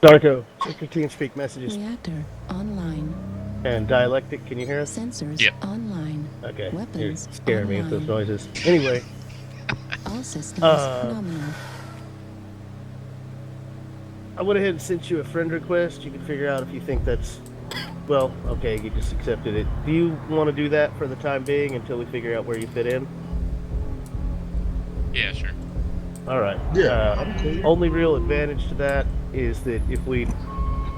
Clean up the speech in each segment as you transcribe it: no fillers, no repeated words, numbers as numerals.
Darko, check your TeamSpeak messages. Reactor online. And Dialectic, can you hear us? Sensors Yep. online. Okay, you're Weapons scaring me with those online. noises. Anyway, All systems nominal. I went ahead and sent you a friend request. You can figure out if you think that's... Well, okay, you just accepted it. Do you want to do that for the time being until we figure out where you fit in? Yeah, sure. Alright. Yeah, I'm cool. Only real advantage to that is that if we,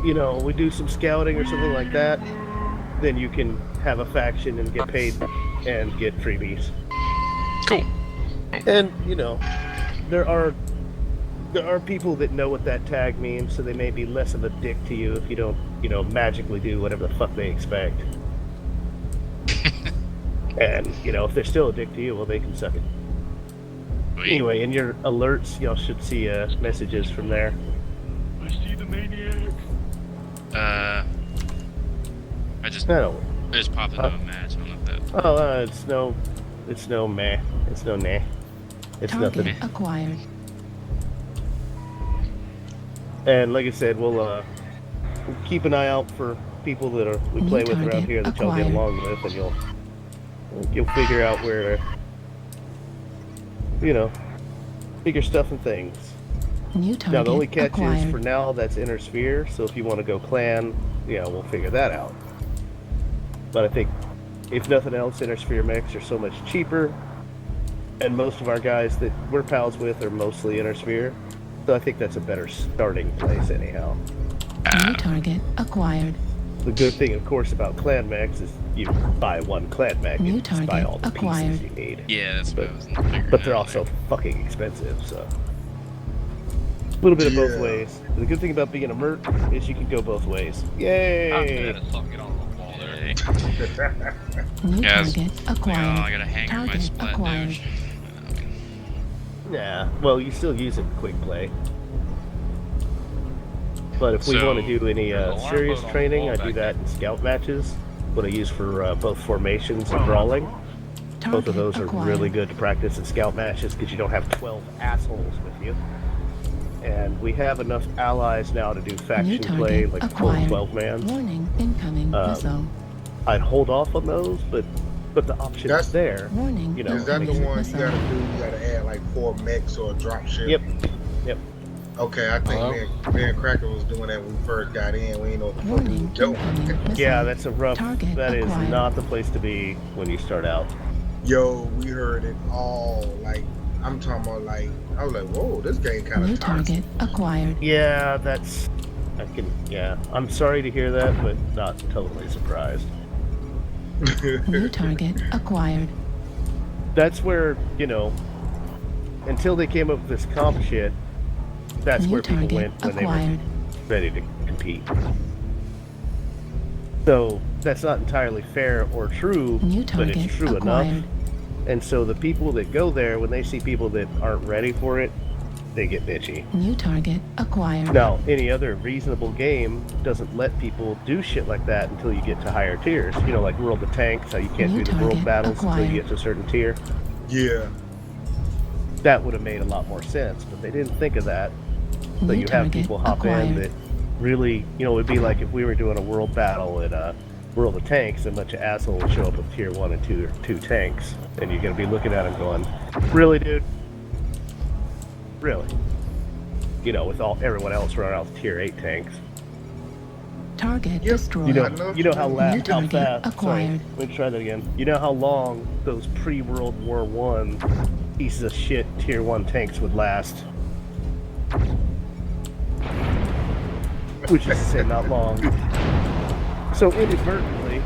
we do some scouting or something like that, then you can have a faction and get paid and get freebies. Cool. And, there are people that know what that tag means, so they may be less of a dick to you if you don't, magically do whatever the fuck they expect. And, if they're still a dick to you, well, they can suck it. Sweet. Anyway, in your alerts, y'all should see messages from there. I see the maniac. I just popped into a match. I don't know if that. Oh, it's no meh. It's no nah. It's Target nothing. acquired. And like I said, we'll keep an eye out for people that we play with around here that y'all get along with, and you'll figure out where to, figure stuff and things. New target Now the only catch acquired. is for now that's Inner Sphere, so if you want to go clan, we'll figure that out. But I think if nothing else, Inner Sphere mechs are so much cheaper, and most of our guys that we're pals with are mostly Inner Sphere, so I think that's a better starting place anyhow. New target acquired. The good thing, of course, about clan mechs is you buy one clan mech New and just buy target all the acquired. pieces you need. Yeah, that's what I was figuring. But they're also fucking expensive, so a little bit of both ways. The good thing about being a merc is you can go both ways. Yay! Get on the wall there. New Yes. target Oh, acquired. I got a hanger in my Target splat acquired. douche. Nah, well, you still use it in quick play. But if we So, want to do any there's an alarm serious boat on the training, wall I do back that in scout matches. What I use for both formations and brawling. Both Target of those are acquired. really good to practice in scout matches because you don't have 12 assholes with you. And we have enough allies now to do New faction target play, like full acquired. 12 man. Warning, incoming missile. I'd hold off on those, but the option is there. Warning, You know, Is that the incoming one you missile. gotta do? You gotta add like 4 mechs or a drop ship? Yep. Okay, I think Hello? me and Cracker was doing that when we first got in. We ain't know what the fuck we Warning, was doing. incoming missile. Yeah, that's a rough. Target That is acquired. not the place to be when you start out. Yo, we heard it all. Like, I'm talking about like, I was like, whoa, this game kind New of target acquired. Yeah, I'm sorry to hear that, but not totally surprised. New target acquired. That's where, until they came up with this comp shit, that's New where people target went when acquired. they were ready to compete. So that's not entirely fair or true, New but target it's true acquired. enough. And so the people that go there, when they see people that aren't ready for it, they get bitchy. New target acquired. Now, any other reasonable game doesn't let people do shit like that until you get to higher tiers. Like World of Tanks, how you can't New do the world target battles until acquired. you get to a certain tier. Yeah. That would have made a lot more sense, but they didn't think of that. So New you have target people hop acquired. in that really, it would be like if we were doing a world battle in World of Tanks, a bunch of assholes show up with tier 1 and 2 tanks, and you're going to be looking at them going, really, dude? Really? With everyone else running out with tier 8 tanks. Target Yep. destroyed. You know how New how target fast. acquired. Sorry, let me try that again. You know how long those pre-World War I pieces of shit tier 1 tanks would last? Which is to say, not long. So inadvertently,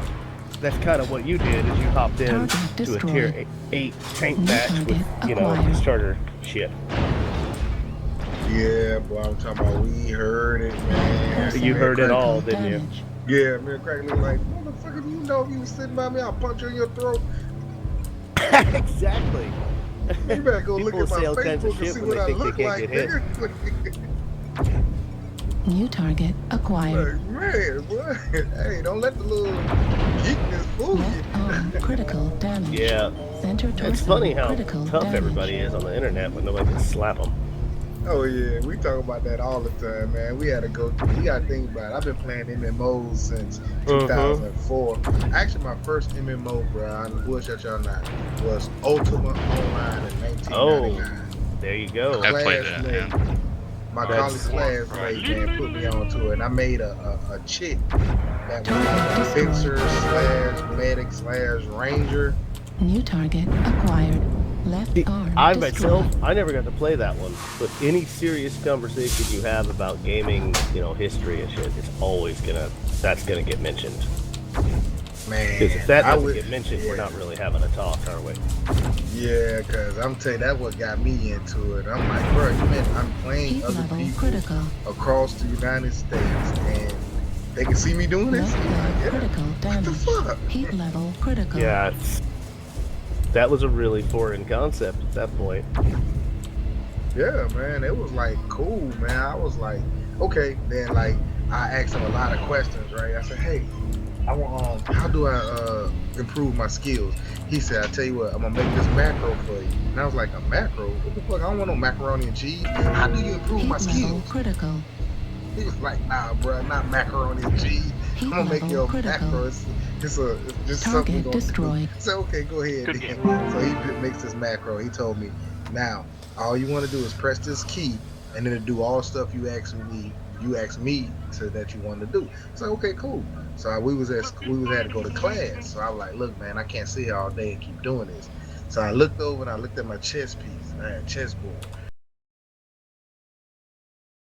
that's kind of what you did. Is you hopped in Target to a destroyed. tier 8 tank New match target with acquired. starter shit. Yeah, boy, I'm talking about we heard it, man. You heard it Critical all, didn't you? damage. Yeah, me and Cracker was like, motherfucker, you know if you was sitting by me, I'll punch you in your throat. Exactly. You better go look People at my say all kinds of Facebook and shit see when what they I think they look can't like, get hit. nigga. New target acquired. Like, man, boy. Hey, don't let the little geekness fool Left you. arm critical damage. Yeah. Center torso It's funny how critical tough damage. everybody is on the internet when nobody can slap them. Oh yeah, we talk about that all the time, man. We had to go through. You gotta think about it. I've been playing MMOs since 2004. Actually, my first MMO, bro, I bullshit y'all not, was Ultima Online in 1999. There you go. I played that, Classmate, man. my That's- college classmate, man, put me onto it, and I made a chick that was like a fixer slash medic slash ranger. New target acquired. Left See, arm I destroyed. myself, I never got to play that one. But any serious conversation you have about gaming, history and shit, it's always that's gonna get mentioned. Man, Because if that I doesn't would- get mentioned, we're yeah. not really having a talk, are we? Yeah, cause I'm telling you, that what got me into it. I'm like, bro, I'm playing Heat other level people critical. across the United States, and they can see me doing this. Left I'm like, leg yeah, critical what the damage. fuck? Heat level critical. Yeah, that was a really foreign concept at that point. Yeah, man, it was like cool, man. I was like, okay, then like I asked him a lot of questions, right? I said, hey, I want how do I improve my skills? He said, I tell you what, I'm gonna make this macro for you. And I was like, a macro? What the fuck? I don't want no macaroni and cheese. How do you improve my Heat level skills? critical. He was like, nah, bro, not macaroni and cheese. Heat I'm gonna make level you a critical. macro. It's just something Target we gonna destroyed. do. So okay, go ahead. Good Then. game. So he makes this macro. He told me, now all you want to do is press this key, and then it'll do all the stuff you asked me to that you wanted to do. So okay, cool. So we was had to go to class. So I was like, look, man, I can't sit here all day and keep doing this. So I looked over and I looked at my chess piece. I had a chessboard.